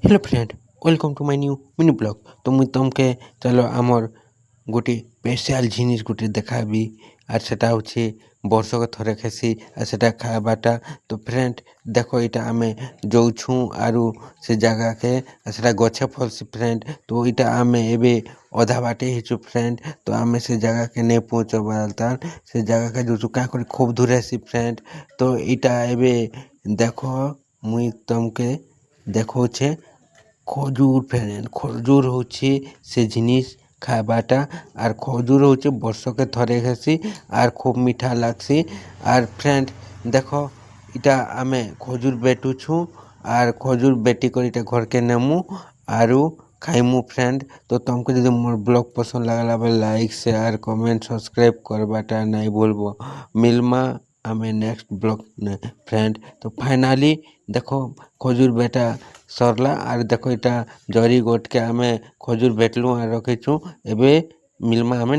Hello friend, welcome to my new mini blog. तो मुई तुमके चलो आमर गोटे स्पेशल जिनिस गोटे देखाबी आर सेटा होचे वर्षक थरे खेसी आर सेटा खाबाटा। तो फ्रेंड देखो इटा आमे जाऊछु आरु से जगह के सेटा गछे फलसी फ्रेंड। तो इटा आमे एबे अधा बाटे हेचु फ्रेंड। तो आमे से जगह के नहीं पहुँचबाता से जगह के जो का करे खूब दूर है फ्रेंड। तो इटा एबे देखो मुई तुमके देखौछे खजूर फ्रेंड। खजूर होचे से जिनिस खाबाटा आर खजूर होचे वर्षके थरे खेसी आर खूब मीठा लागसी। आर फ्रेंड देखो इटा आमे खजूर बेटुछु आर खजूर बेटी कर इटा घर के नेमु आरु खाइमु फ्रेंड। तो तुमको यदि मोर ब्लॉग पसंद लागला बेले लाइक शेयर कमेंट सब्सक्राइब करबाटा नहीं बोलबो। मिलमा आमे नेक्स्ट ब्लॉग ने फ्रेंड। तो फाइनाली देखो खजूर बेटा सरला आर देखो इटा जरी गोट के आमे खजूर बेटलु आर रखिछु। एबे मिलमा आमे